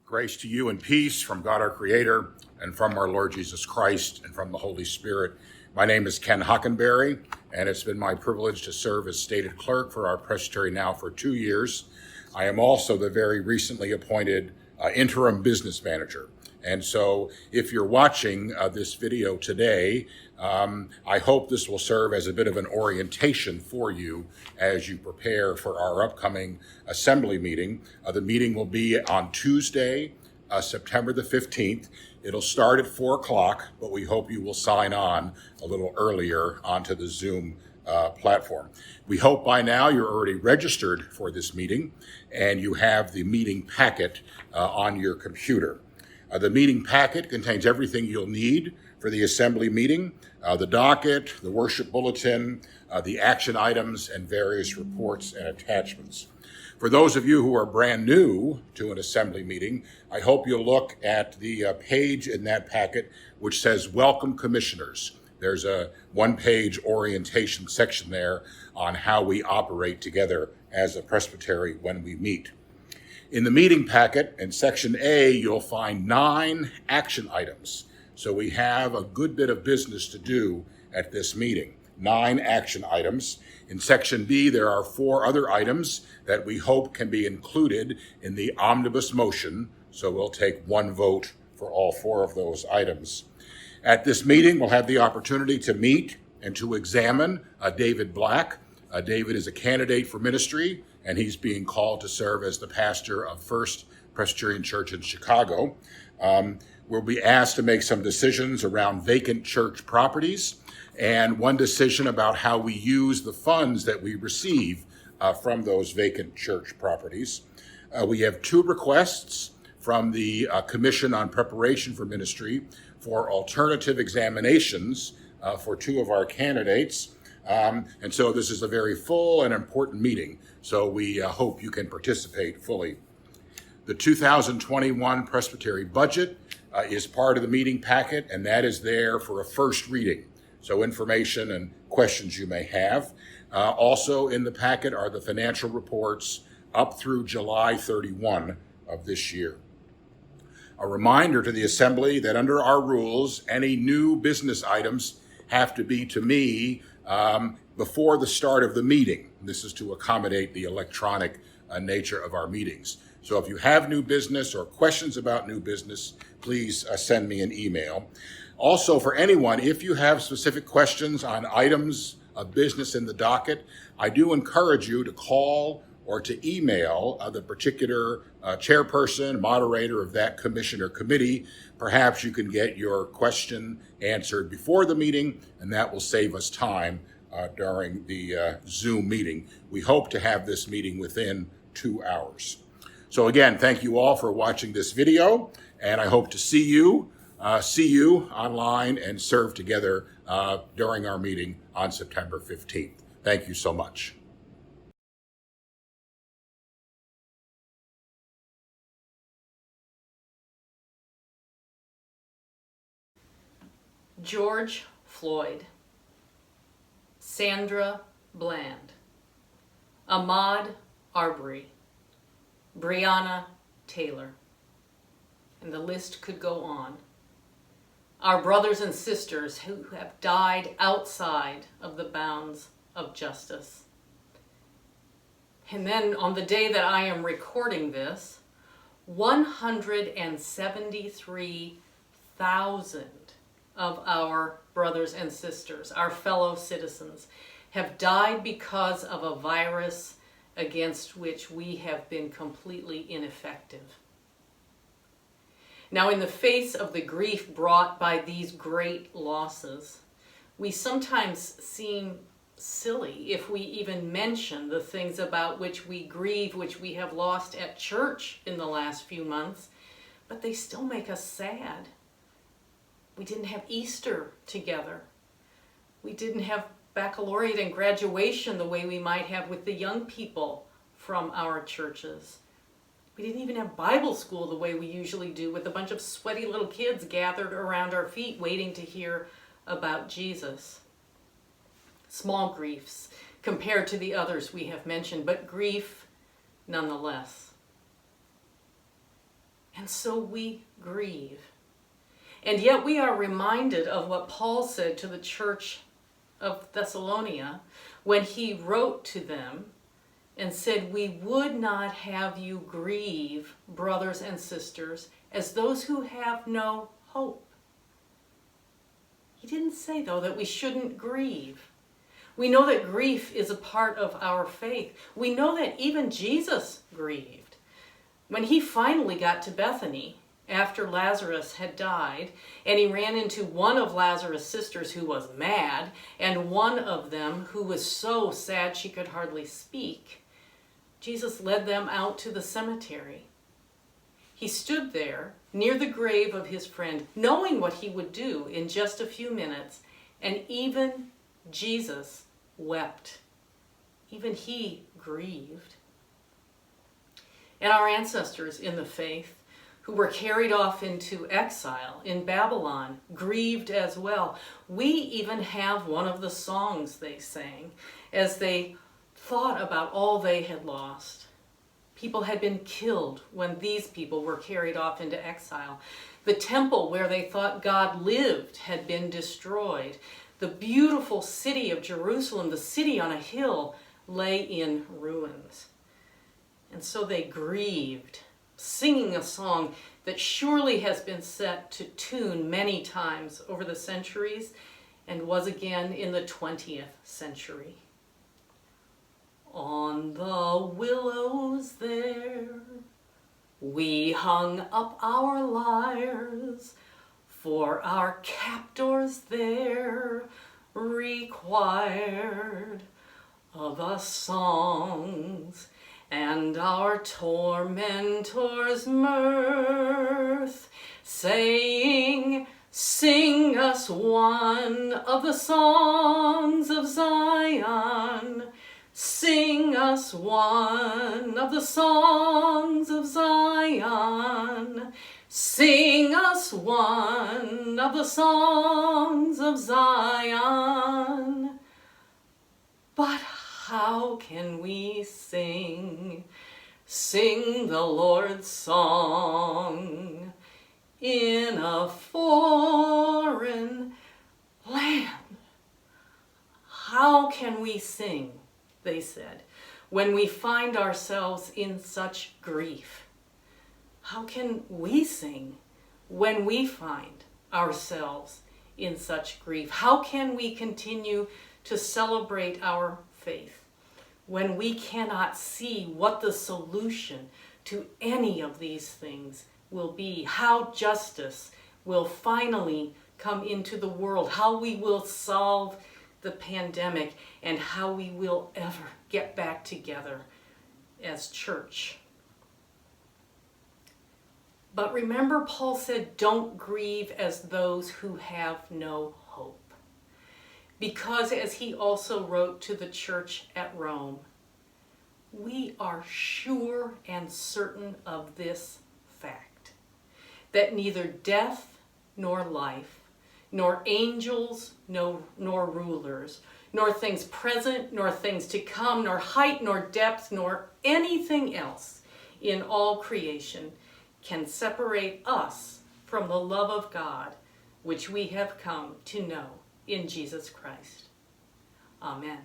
Grace to you and peace from God our Creator and from our Lord Jesus Christ and from the Holy Spirit. My name is Ken Hockenberry, and it's been my privilege to serve as stated clerk for our presbytery now for 2 years. I am also the very recently appointed interim business manager. And so if you're watching this video today, I hope this will serve as a bit of an orientation for you as you prepare for our upcoming assembly meeting. The meeting will be on Tuesday, September the 15th. It'll start at 4 o'clock, but we hope you will sign on a little earlier onto the Zoom platform. We hope by now you're already registered for this meeting and you have the meeting packet on your computer. The meeting packet contains everything you'll need for the assembly meeting, the docket, the worship bulletin, the action items, and various reports and attachments. For those of you who are brand new to an assembly meeting, I hope you'll look at the page in that packet which says Welcome Commissioners. There's a one-page orientation section there on how we operate together as a presbytery when we meet. In the meeting packet, in section A, you'll find 9 action items. So we have a good bit of business to do at this meeting. 9 action items. In section B, there are 4 other items that we hope can be included in the omnibus motion. So we'll take 1 vote for all 4 of those items. At this meeting, we'll have the opportunity to meet and to examine David Black. David is a candidate for ministry, and he's being called to serve as the pastor of First Presbyterian Church in Chicago. We'll be asked to make some decisions around vacant church properties and one decision about how we use the funds that we receive from those vacant church properties. We have 2 requests from the Commission on Preparation for Ministry for alternative examinations for 2 of our candidates. And so this is a very full and important meeting, so we hope you can participate fully. The 2021 Presbytery budget is part of the meeting packet, and that is there for a first reading, so information and questions you may have. Also in the packet are the financial reports up through July 31 of this year. A reminder to the assembly that under our rules, any new business items have to be to me before the start of the meeting. This is to accommodate the electronic nature of our meetings. So if you have new business or questions about new business, please send me an email. Also, for anyone, if you have specific questions on items of business in the docket, I do encourage you to call or to email the particular chairperson, moderator of that commission or committee. Perhaps you can get your question answered before the meeting, and that will save us time during the Zoom meeting. We hope to have this meeting within 2 hours. So again, thank you all for watching this video, and I hope to see you online and serve together during our meeting on September 15th. Thank you so much. George Floyd, Sandra Bland, Ahmaud Arbery, Breonna Taylor, and the list could go on. Our brothers and sisters who have died outside of the bounds of justice. And then on the day that I am recording this, 173,000 of our brothers and sisters, our fellow citizens, have died because of a virus against which we have been completely ineffective. Now, in the face of the grief brought by these great losses, we sometimes seem silly if we even mention the things about which we grieve, which we have lost at church in the last few months, but they still make us sad. We didn't have Easter together. We didn't have baccalaureate and graduation the way we might have with the young people from our churches. We didn't even have Bible school the way we usually do, with a bunch of sweaty little kids gathered around our feet waiting to hear about Jesus. Small griefs compared to the others we have mentioned, but grief nonetheless. And And so we grieve. And yet we are reminded of what Paul said to the church of Thessalonica when he wrote to them and said, "We would not have you grieve, brothers and sisters, as those who have no hope." He didn't say, though, that we shouldn't grieve. We know that grief is a part of our faith. We know that even Jesus grieved. When he finally got to Bethany, after Lazarus had died, and he ran into one of Lazarus' sisters who was mad, and one of them who was so sad she could hardly speak, Jesus led them out to the cemetery. He stood there near the grave of his friend, knowing what he would do in just a few minutes, and even Jesus wept. Even he grieved. And our ancestors in the faith, who were carried off into exile in Babylon, grieved as well. We even have one of the songs they sang as they thought about all they had lost. People had been killed when these people were carried off into exile. The temple where they thought God lived had been destroyed. The beautiful city of Jerusalem, the city on a hill, lay in ruins. And so they grieved, singing a song that surely has been set to tune many times over the centuries and was again in the 20th century. On the willows there we hung up our lyres, for our captors there required of us songs, and our tormentors mirth, saying, "Sing us one of the songs of Zion. Sing us one of the songs of Zion. Sing us one of the songs of Zion." But how can we sing the Lord's song in a foreign land? How can we sing, they said, when we find ourselves in such grief? How can we sing when we find ourselves in such grief? How can we continue to celebrate our faith when we cannot see what the solution to any of these things will be? How justice will finally come into the world, how we will solve the pandemic, and how we will ever get back together as church. But remember, Paul said, don't grieve as those who have no hope. Because as he also wrote to the church at Rome, we are sure and certain of this fact, that neither death nor life, nor angels nor rulers, nor things present, nor things to come, nor height, nor depth, nor anything else in all creation can separate us from the love of God, which we have come to know in Jesus Christ. Amen.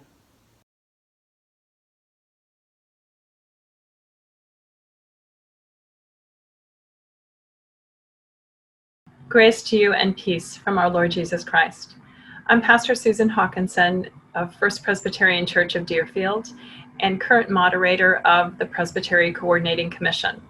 Grace to you and peace from our Lord Jesus Christ. I'm Pastor Susan Hawkinson of First Presbyterian Church of Deerfield and current moderator of the Presbytery Coordinating Commission.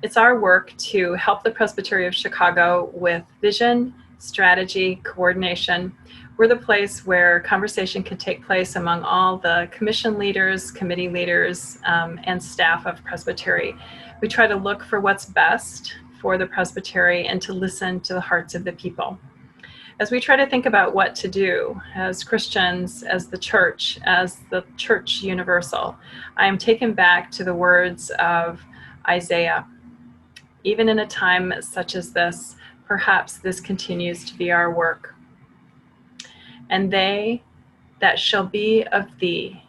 It's our work to help the Presbytery of Chicago with vision, strategy, coordination. We're the place where conversation can take place among all the commission leaders, committee leaders, and staff of Presbytery. We try to look for what's best for the Presbytery and to listen to the hearts of the people. As we try to think about what to do as Christians, as the church universal, I am taken back to the words of Isaiah. Even in a time such as this, perhaps this continues to be our work. And they that shall be of thee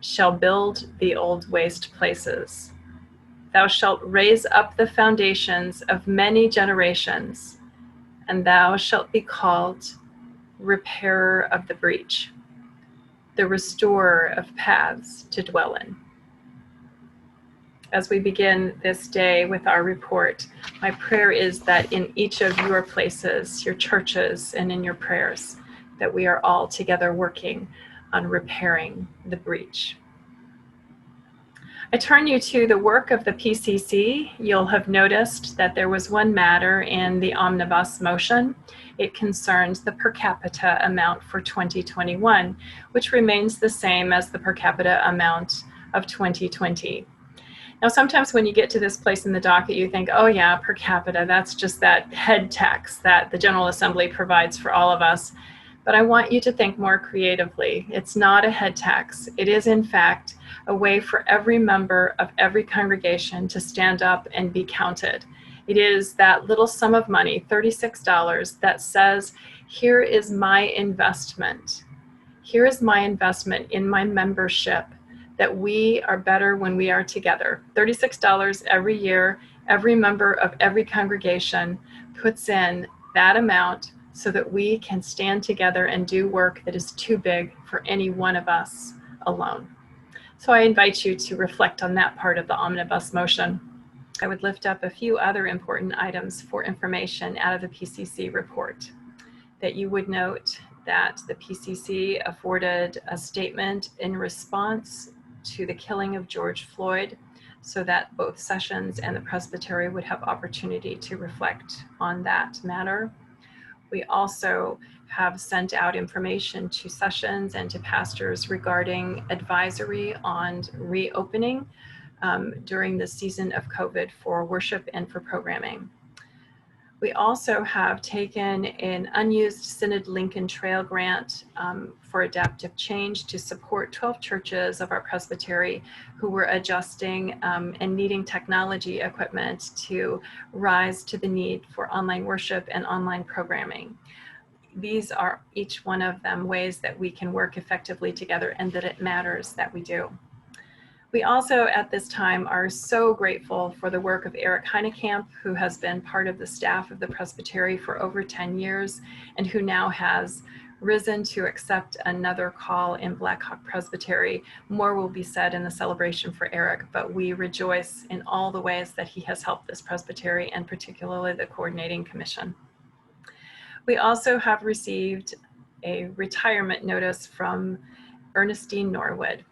shall build the old waste places, Thou shalt raise up the foundations of many generations, and thou shalt be called repairer of the breach, the restorer of paths to dwell in. As we begin this day with our report, my prayer is that in each of your places, your churches, and in your prayers, that we are all together working on repairing the breach. I turn you to the work of the PCC. You'll have noticed that there was one matter in the omnibus motion. It concerns the per capita amount for 2021, which remains the same as the per capita amount of 2020. Now, sometimes when you get to this place in the docket, you think, oh yeah, per capita, that's just that head tax that the General Assembly provides for all of us. But I want you to think more creatively. It's not a head tax. It is, in fact, a way for every member of every congregation to stand up and be counted. It is that little sum of money, $36, that says, here is my investment. Here is my investment in my membership, that we are better when we are together. $36 every year, every member of every congregation puts in that amount so that we can stand together and do work that is too big for any one of us alone. So I invite you to reflect on that part of the omnibus motion. I would lift up a few other important items for information out of the PCC report. That you would note that the PCC afforded a statement in response to the killing of George Floyd, so that both sessions and the Presbytery would have opportunity to reflect on that matter. We also have sent out information to sessions and to pastors regarding advisory on reopening during the season of COVID for worship and for programming. We also have taken an unused Synod Lincoln Trail grant for adaptive change to support 12 churches of our presbytery who were adjusting and needing technology equipment to rise to the need for online worship and online programming. These are each one of them ways that we can work effectively together and that it matters that we do. We also at this time are so grateful for the work of Eric Heinekamp, who has been part of the staff of the Presbytery for over 10 years and who now has risen to accept another call in Black Hawk Presbytery. More will be said in the celebration for Eric, but we rejoice in all the ways that he has helped this Presbytery and particularly the Coordinating Commission. We also have received a retirement notice from Ernestine Norwood,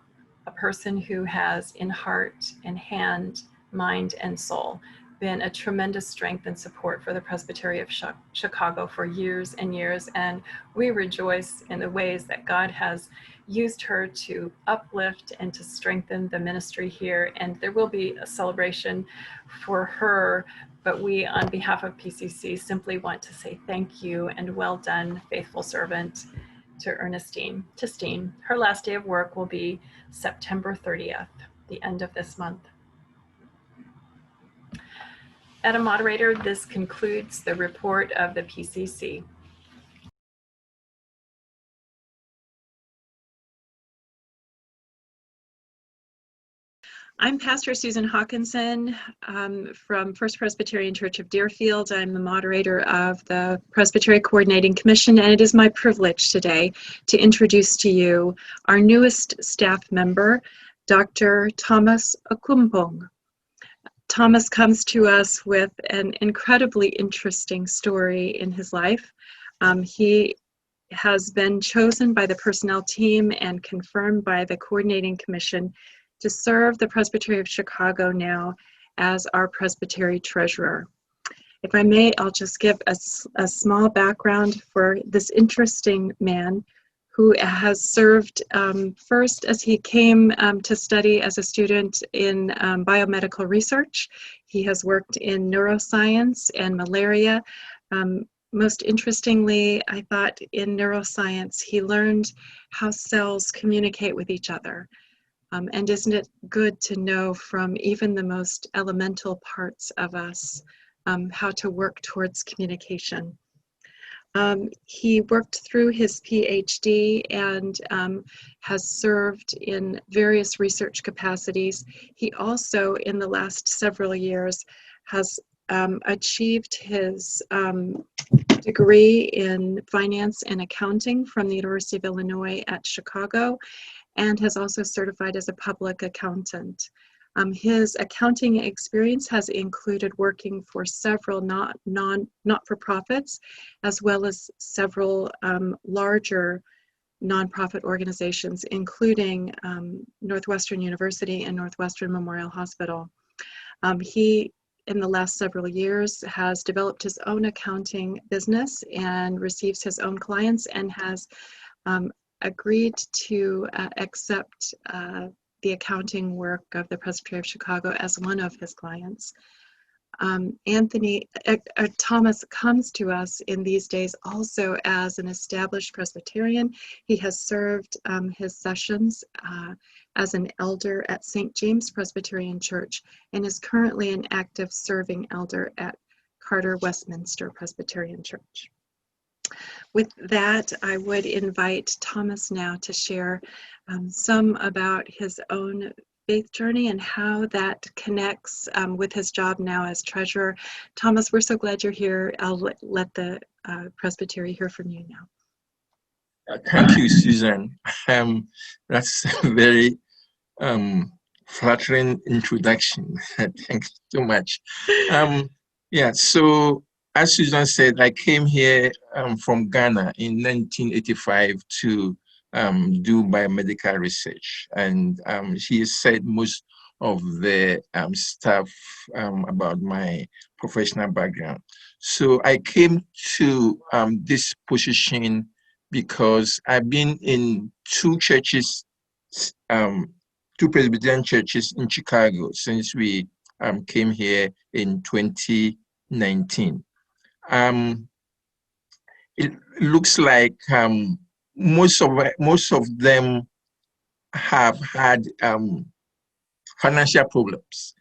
a person who has in heart and hand, mind and soul been a tremendous strength and support for the Presbytery of Chicago for years and years. And we rejoice in the ways that God has used her to uplift and to strengthen the ministry here. And there will be a celebration for her, but we on behalf of PCC simply want to say thank you and well done, faithful servant, to Ernestine. Her last day of work will be September 30th, the end of this month. Madam Moderator, this concludes the report of the PCC. I'm Pastor Susan Hawkinson from First Presbyterian Church of Deerfield. I'm the moderator of the Presbytery Coordinating Commission, and it is my privilege today to introduce to you our newest staff member, Dr. Thomas Akompo. Thomas comes to us with an incredibly interesting story in his life. He has been chosen by the personnel team and confirmed by the Coordinating Commission to serve the Presbytery of Chicago now as our Presbytery treasurer. If I may, I'll just give a small background for this interesting man who has served first as he came to study as a student in biomedical research. He has worked in neuroscience and malaria. Most interestingly, I thought in neuroscience, he learned how cells communicate with each other. And isn't it good to know from even the most elemental parts of us how to work towards communication? He worked through his PhD and has served in various research capacities. He also, in the last several years, has achieved his degree in finance and accounting from the University of Illinois at Chicago, and has also certified as a public accountant. His accounting experience has included working for several not-for-profits, as well as several larger nonprofit organizations, including Northwestern University and Northwestern Memorial Hospital. He, in the last several years, has developed his own accounting business and receives his own clients, and has agreed to accept the accounting work of the Presbytery of Chicago as one of his clients. Thomas comes to us in these days also as an established Presbyterian. He has served his sessions as an elder at St. James Presbyterian Church, and is currently an active serving elder at Carter Westminster Presbyterian Church. With that, I would invite Thomas now to share some about his own faith journey and how that connects with his job now as treasurer. Thomas, we're so glad you're here. I'll let the Presbytery hear from you now. Thank you, Susan. That's a very flattering introduction. Thanks so much. Yeah, so as Susan said, I came here from Ghana in 1985 to do biomedical research, and she said most of the stuff about my professional background. So I came to this position because I've been in two churches, two Presbyterian churches in Chicago since we came here in 2019. It looks like most of them have had financial problems.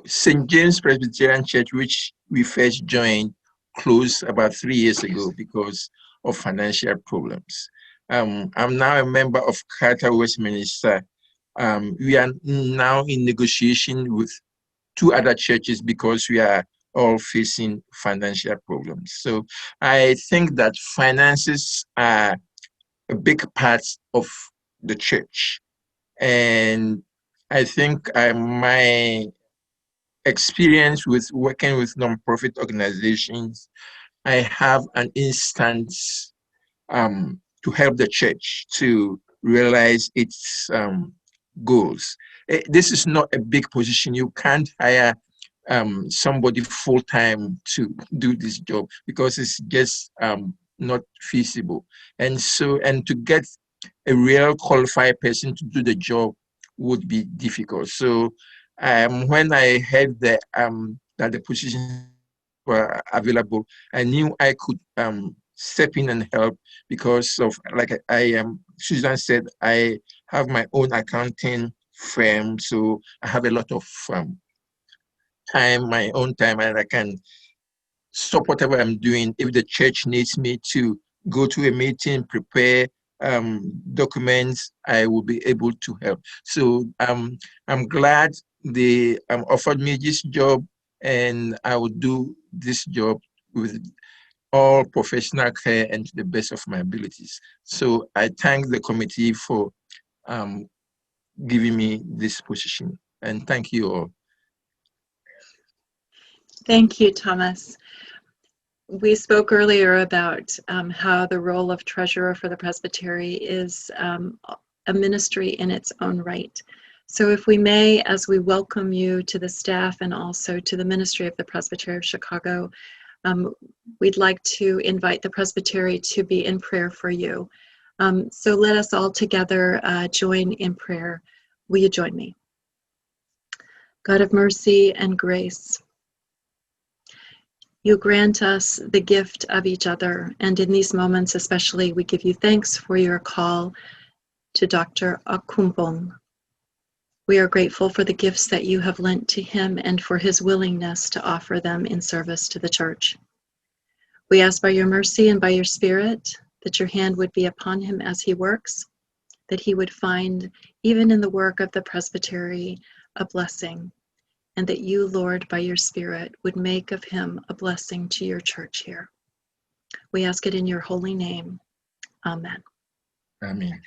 St. James Presbyterian Church, which we first joined, closed about 3 years ago because of financial problems. I'm now a member of Carter Westminster. We are now in negotiation with two other churches because we are all facing financial problems. So I think that finances are a big part of the church. And I think my experience with working with nonprofit organizations, I have an instance to help the church to realize its goals. This is not a big position. You can't hire somebody full-time to do this job because it's just not feasible. And to get a real qualified person to do the job would be difficult. So when I heard that the positions were available, I knew I could step in and help because of, like Susan said, I have my own accounting firm, so I have a lot of time, my own time, and I can stop whatever I'm doing. If the church needs me to go to a meeting, prepare documents, I will be able to help. So I'm glad they offered me this job, and I will do this job with all professional care and to the best of my abilities. So I thank the committee for giving me this position, and thank you all. Thank you, Thomas. We spoke earlier about how the role of treasurer for the Presbytery is a ministry in its own right. So if we may, as we welcome you to the staff and also to the ministry of the Presbytery of Chicago, we'd like to invite the Presbytery to be in prayer for you. So let us all together join in prayer. Will you join me? God of mercy and grace, you grant us the gift of each other, and in these moments especially, we give you thanks for your call to Dr. Akompo. We are grateful for the gifts that you have lent to him and for his willingness to offer them in service to the church. We ask by your mercy and by your Spirit that your hand would be upon him as he works, that he would find, even in the work of the presbytery, a blessing, and that you, Lord, by your Spirit, would make of him a blessing to your church here. We ask it in your holy name. Amen. Amen.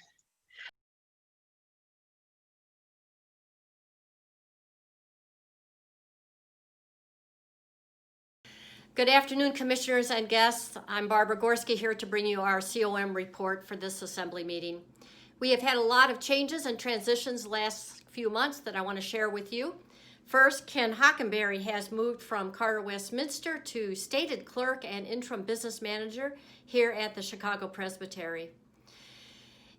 Good afternoon, commissioners and guests. I'm Barbara Gorski here to bring you our COM report for this assembly meeting. We have had a lot of changes and transitions the last few months that I want to share with you. First, Ken Hockenberry has moved from Carter Westminster to stated clerk and interim business manager here at the Chicago Presbytery.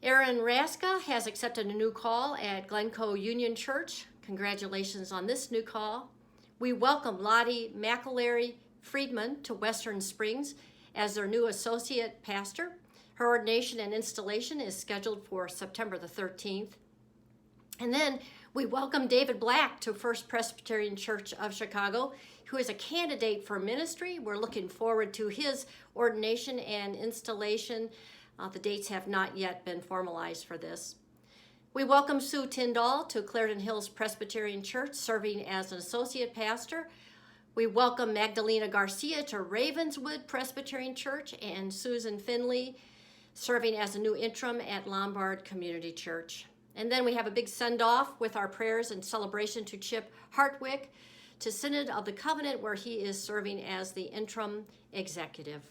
Aaron Raska has accepted a new call at Glencoe Union Church. Congratulations on this new call. We welcome Lottie McAlery Friedman to Western Springs as their new associate pastor. Her ordination and installation is scheduled for September the 13th. And then we welcome David Black to First Presbyterian Church of Chicago, who is a candidate for ministry. We're looking forward to his ordination and installation. The dates have not yet been formalized for this. We welcome Sue Tyndall to Clarendon Hills Presbyterian Church, serving as an associate pastor. We welcome Magdalena Garcia to Ravenswood Presbyterian Church and Susan Finley serving as a new interim at Lombard Community Church. And then we have a big send-off with our prayers and celebration to Chip Hartwick to Synod of the Covenant, where he is serving as the interim executive.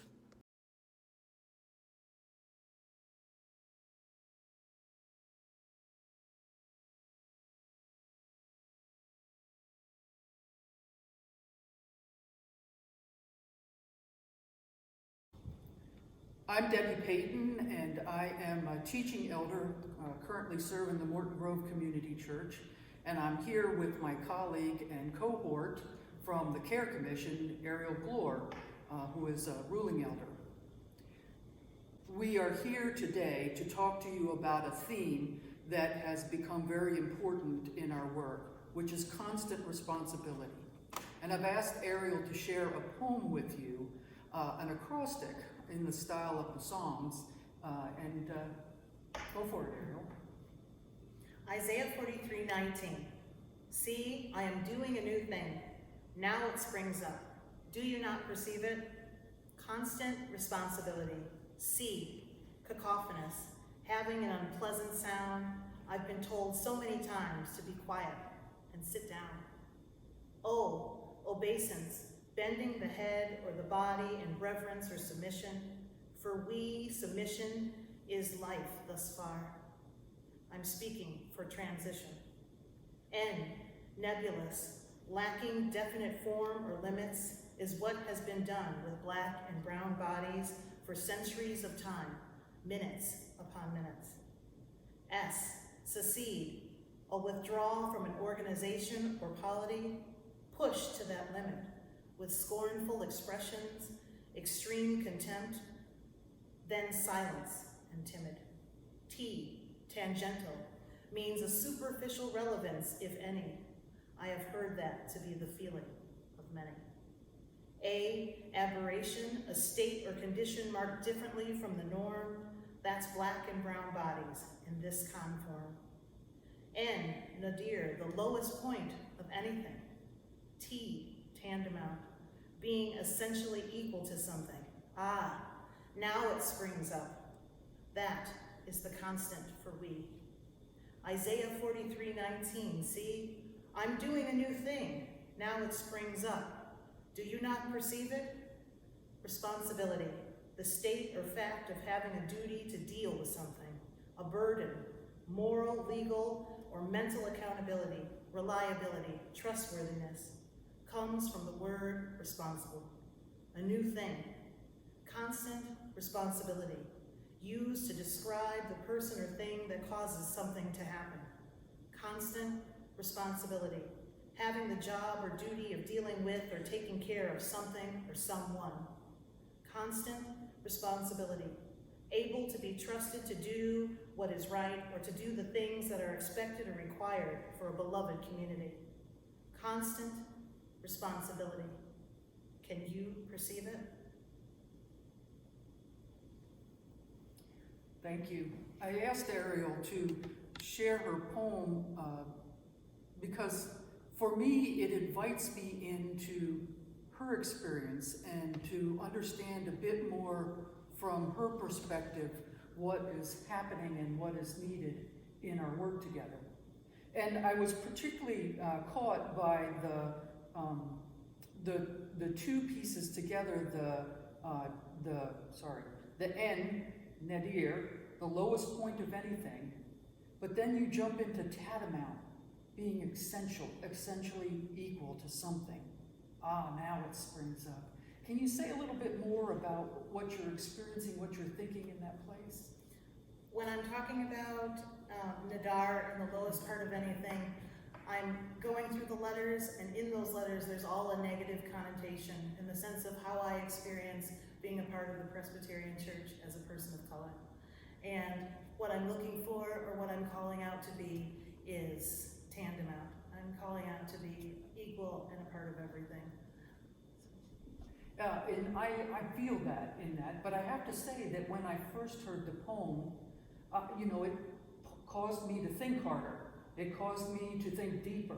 I'm Debbie Payton, and I am a teaching elder, currently serve in the Morton Grove Community Church, and I'm here with my colleague and cohort from the Care Commission, Ariel Glore, who is a ruling elder. We are here today to talk to you about a theme that has become very important in our work, which is constant responsibility. And I've asked Ariel to share a poem with you, an acrostic, in the style of the Psalms, and go for it, Ariel. Isaiah 43:19. See, I am doing a new thing. Now it springs up. Do you not perceive it? Constant responsibility. See, cacophonous, having an unpleasant sound. I've been told so many times to be quiet and sit down. Oh, obeisance, bending the head or the body in reverence or submission. For we, submission is life thus far. I'm speaking for transition. N, nebulous, lacking definite form or limits, is what has been done with black and brown bodies for centuries of time, minutes upon minutes. S, secede, a withdrawal from an organization or polity, pushed to that limit, with scornful expressions, extreme contempt, then silence and timid. T, tangential, means a superficial relevance, if any. I have heard that to be the feeling of many. A, aberration, a state or condition marked differently from the norm. That's black and brown bodies in this conform. N, nadir, the lowest point of anything. T, tantamount, being essentially equal to something. Ah, now it springs up. That is the constant for we. Isaiah 43:19, see, I'm doing a new thing. Now it springs up. Do you not perceive it? Responsibility, the state or fact of having a duty to deal with something, a burden, moral, legal, or mental accountability, reliability, trustworthiness, comes from the word responsible. A new thing, constant responsibility, used to describe the person or thing that causes something to happen. Constant responsibility, having the job or duty of dealing with or taking care of something or someone. Constant responsibility, able to be trusted to do what is right or to do the things that are expected and required for a beloved community. Constant responsibility. Can you perceive it? Thank you. I asked Ariel to share her poem because for me it invites me into her experience and to understand a bit more from her perspective what is happening and what is needed in our work together. And I was particularly caught by the two pieces together, the N, nadir, the lowest point of anything, but then you jump into tantamount, being essentially equal to something. Now it springs up. Can you say a little bit more about what you're experiencing, what you're thinking in that place? When I'm talking about nadar and the lowest part of anything, I'm going through the letters, and in those letters there's all a negative connotation in the sense of how I experience being a part of the Presbyterian Church as a person of color. And what I'm looking for, or what I'm calling out to be, is tantamount. I'm calling out to be equal and a part of everything. And I feel that in that, but I have to say that when I first heard the poem, it caused me to think harder. It caused me to think deeper.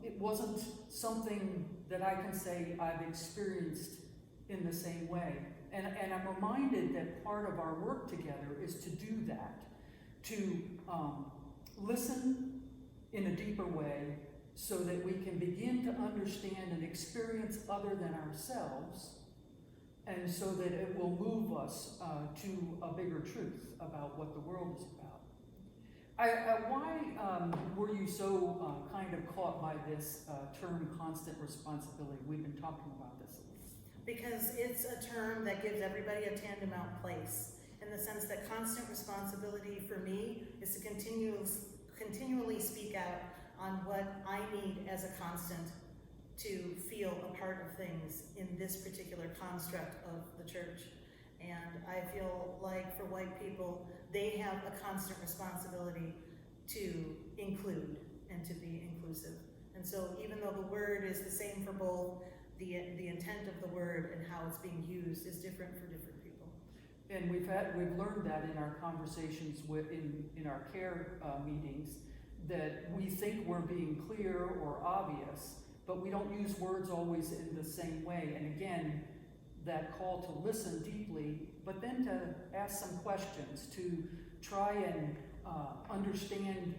It wasn't something that I can say I've experienced in the same way. And I'm reminded that part of our work together is to do that, to listen in a deeper way so that we can begin to understand and experience other than ourselves, and so that it will move us to a bigger truth about what the world is about. Why were you so kind of caught by this term constant responsibility? We've been talking about this a little. Because it's a term that gives everybody a tantamount place, in the sense that constant responsibility for me is to continually speak out on what I need as a constant to feel a part of things in this particular construct of the church. And I feel like for white people, they have a constant responsibility to include and to be inclusive. And so even though the word is the same for both, the intent of the word and how it's being used is different for different people. And we've learned that in our conversations in our care meetings, that we think we're being clear or obvious, but we don't use words always in the same way. And again, that call to listen deeply, but then to ask some questions, to try and understand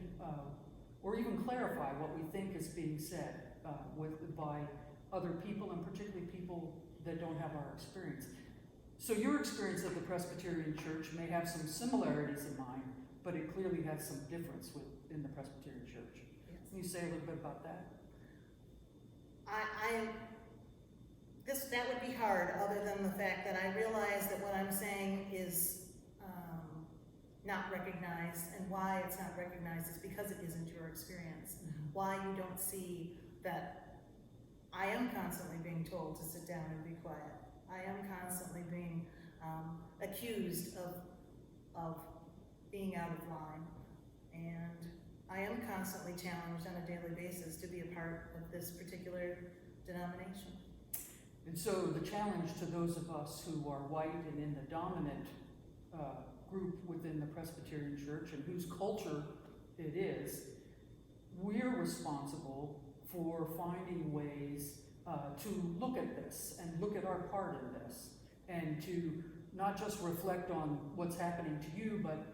or even clarify what we think is being said by other people, and particularly people that don't have our experience. So your experience of the Presbyterian Church may have some similarities in mine, but it clearly has some difference in the Presbyterian Church. Yes. Can you say a little bit about that? That would be hard, other than the fact that I realize that what I'm saying is not recognized, and why it's not recognized is because it isn't your experience. Mm-hmm. Why you don't see that I am constantly being told to sit down and be quiet. I am constantly being accused of being out of line, and I am constantly challenged on a daily basis to be a part of this particular denomination. And so the challenge to those of us who are white and in the dominant group within the Presbyterian Church, and whose culture it is, we're responsible for finding ways to look at this and look at our part in this, and to not just reflect on what's happening to you, but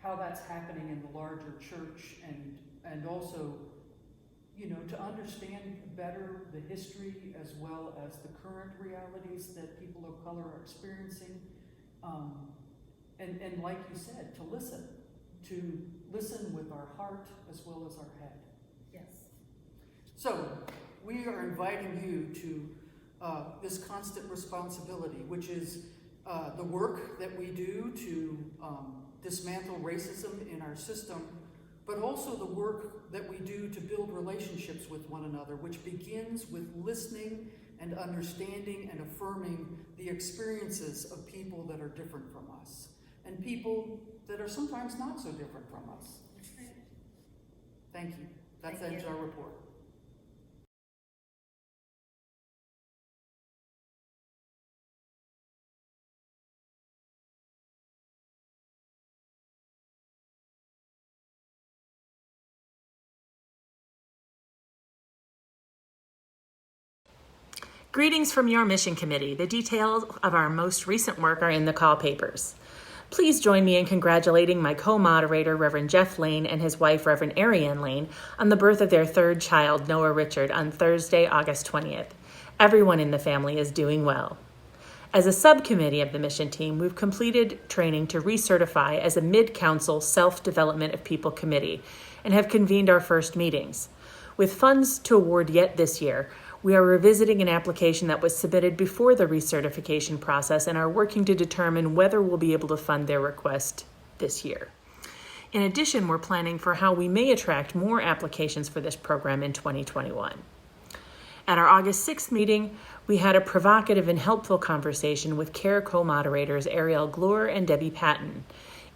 how that's happening in the larger church, and also, to understand better the history as well as the current realities that people of color are experiencing. And like you said, to listen with our heart as well as our head. Yes. So we are inviting you to this constant responsibility, which is the work that we do to dismantle racism in our system, but also the work that we do to build relationships with one another, which begins with listening and understanding and affirming the experiences of people that are different from us, and people that are sometimes not so different from us. Thank you. That ends our report. Greetings from your mission committee. The details of our most recent work are in the call papers. Please join me in congratulating my co-moderator, Reverend Jeff Lane, and his wife, Reverend Ariane Lane, on the birth of their third child, Noah Richard, on Thursday, August 20th. Everyone in the family is doing well. As a subcommittee of the mission team, we've completed training to recertify as a mid-council self-development of people committee and have convened our first meetings. With funds to award yet this year, we are revisiting an application that was submitted before the recertification process and are working to determine whether we'll be able to fund their request this year. In addition, we're planning for how we may attract more applications for this program in 2021. At our August 6th meeting, we had a provocative and helpful conversation with CARE co-moderators Ariel Glure and Debbie Patton.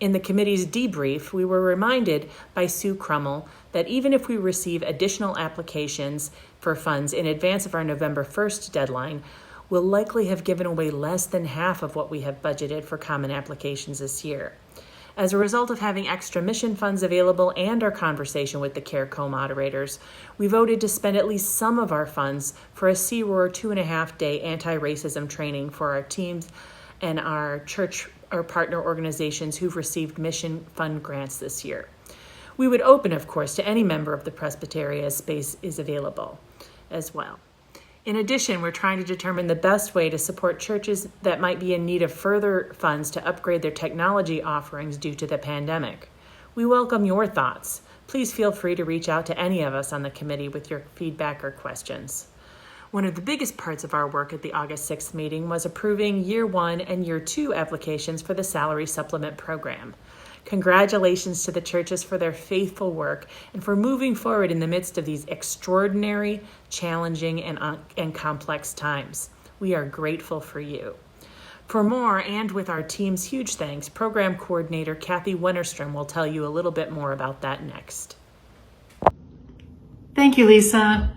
In the committee's debrief, we were reminded by Sue Crummell that even if we receive additional applications for funds in advance of our November 1st deadline, we'll likely have given away less than half of what we have budgeted for common applications this year. As a result of having extra mission funds available and our conversation with the CARE co-moderators, we voted to spend at least some of our funds for a CROAR 2.5-day anti-racism training for our teams and our church or partner organizations who've received mission fund grants this year. We would open, of course, to any member of the Presbytery as space is available as well. In addition, we're trying to determine the best way to support churches that might be in need of further funds to upgrade their technology offerings due to the pandemic. We welcome your thoughts. Please feel free to reach out to any of us on the committee with your feedback or questions. One of the biggest parts of our work at the August 6th meeting was approving Year 1 and Year 2 applications for the Salary Supplement Program. Congratulations to the churches for their faithful work and for moving forward in the midst of these extraordinary, challenging, and complex times. We are grateful for you. For more, and with our team's huge thanks, Program Coordinator Kathy Wennerstrom will tell you a little bit more about that next. Thank you, Lisa.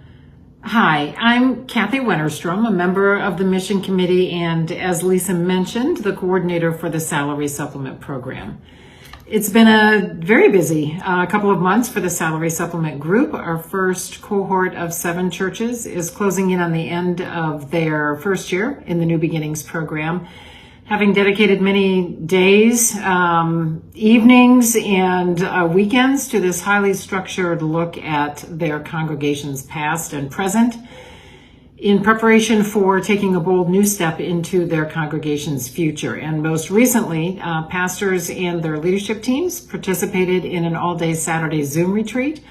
Hi, I'm Kathy Wennerstrom, a member of the Mission Committee, and as Lisa mentioned, the coordinator for the Salary Supplement Program. It's been a very busy couple of months for the Salary Supplement Group. Our first cohort of 7 churches is closing in on the end of their first year in the New Beginnings program, having dedicated many days, evenings, and weekends to this highly structured look at their congregation's past and present in preparation for taking a bold new step into their congregation's future. And most recently, pastors and their leadership teams participated in an all-day Saturday Zoom retreat,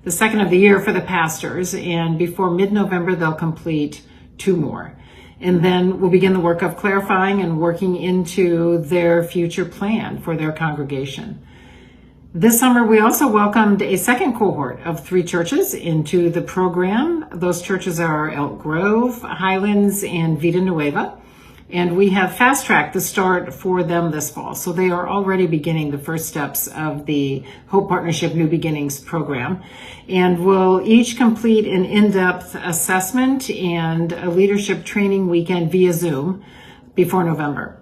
the second of the year for the pastors, and before mid-November, they'll complete 2 more. And then we'll begin the work of clarifying and working into their future plan for their congregation. This summer, we also welcomed a second cohort of 3 churches into the program. Those churches are Elk Grove, Highlands, and Vida Nueva. And we have fast-tracked the start for them this fall. So they are already beginning the first steps of the Hope Partnership New Beginnings program. And will each complete an in-depth assessment and a leadership training weekend via Zoom before November.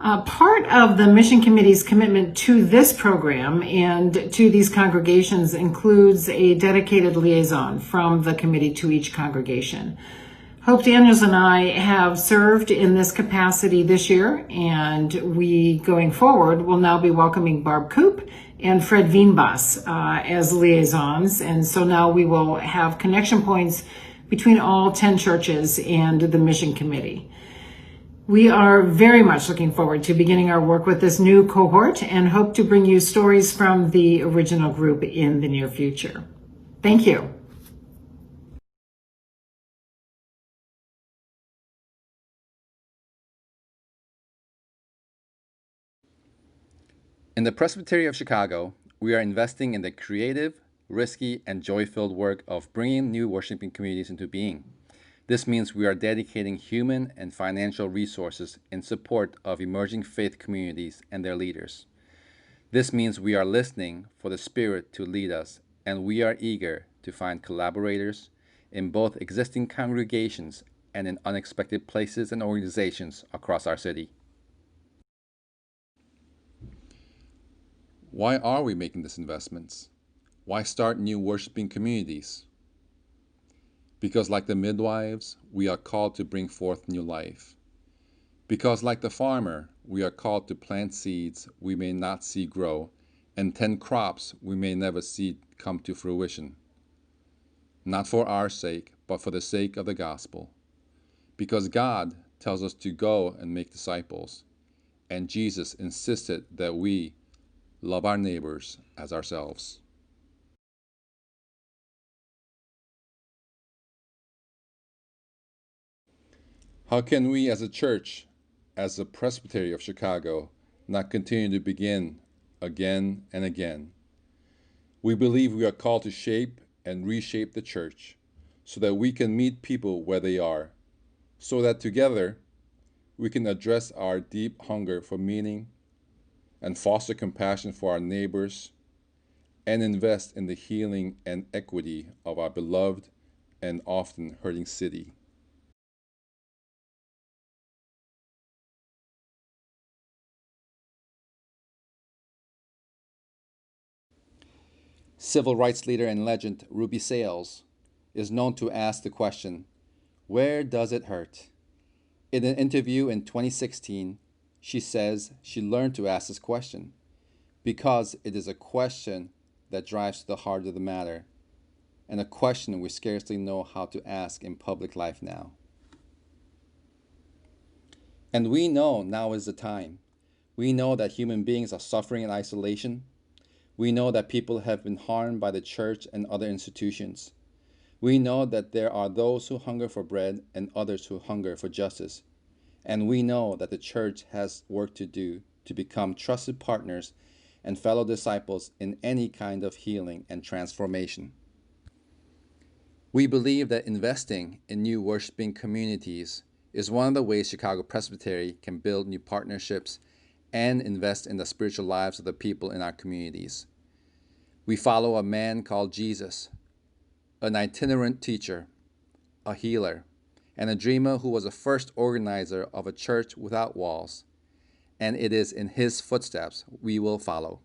Part of the Mission Committee's commitment to this program and to these congregations includes a dedicated liaison from the committee to each congregation. Hope Daniels and I have served in this capacity this year, and we, going forward, will now be welcoming Barb Koop and Fred Wienbas as liaisons. And so now we will have connection points between all 10 churches and the Mission Committee. We are very much looking forward to beginning our work with this new cohort and hope to bring you stories from the original group in the near future. Thank you. In the Presbytery of Chicago, we are investing in the creative, risky, and joy-filled work of bringing new worshiping communities into being. This means we are dedicating human and financial resources in support of emerging faith communities and their leaders. This means we are listening for the Spirit to lead us, and we are eager to find collaborators in both existing congregations and in unexpected places and organizations across our city. Why are we making these investments? Why start new worshiping communities? Because like the midwives, we are called to bring forth new life. Because like the farmer, we are called to plant seeds we may not see grow and tend crops we may never see come to fruition. Not for our sake, but for the sake of the gospel. Because God tells us to go and make disciples, and Jesus insisted that we love our neighbors as ourselves. How can we as a church, as the Presbytery of Chicago, not continue to begin again and again? We believe we are called to shape and reshape the church so that we can meet people where they are, so that together we can address our deep hunger for meaning and foster compassion for our neighbors and invest in the healing and equity of our beloved and often hurting city. Civil rights leader and legend Ruby Sales is known to ask the question, "Where does it hurt?" In an interview in 2016, she says she learned to ask this question because it is a question that drives to the heart of the matter, and a question we scarcely know how to ask in public life now. And we know now is the time. We know that human beings are suffering in isolation. We know that people have been harmed by the church and other institutions. We know that there are those who hunger for bread and others who hunger for justice. And we know that the church has work to do to become trusted partners and fellow disciples in any kind of healing and transformation. We believe that investing in new worshiping communities is one of the ways Chicago Presbytery can build new partnerships and invest in the spiritual lives of the people in our communities. We follow a man called Jesus, an itinerant teacher, a healer, and a dreamer who was the first organizer of a church without walls. And it is in his footsteps we will follow.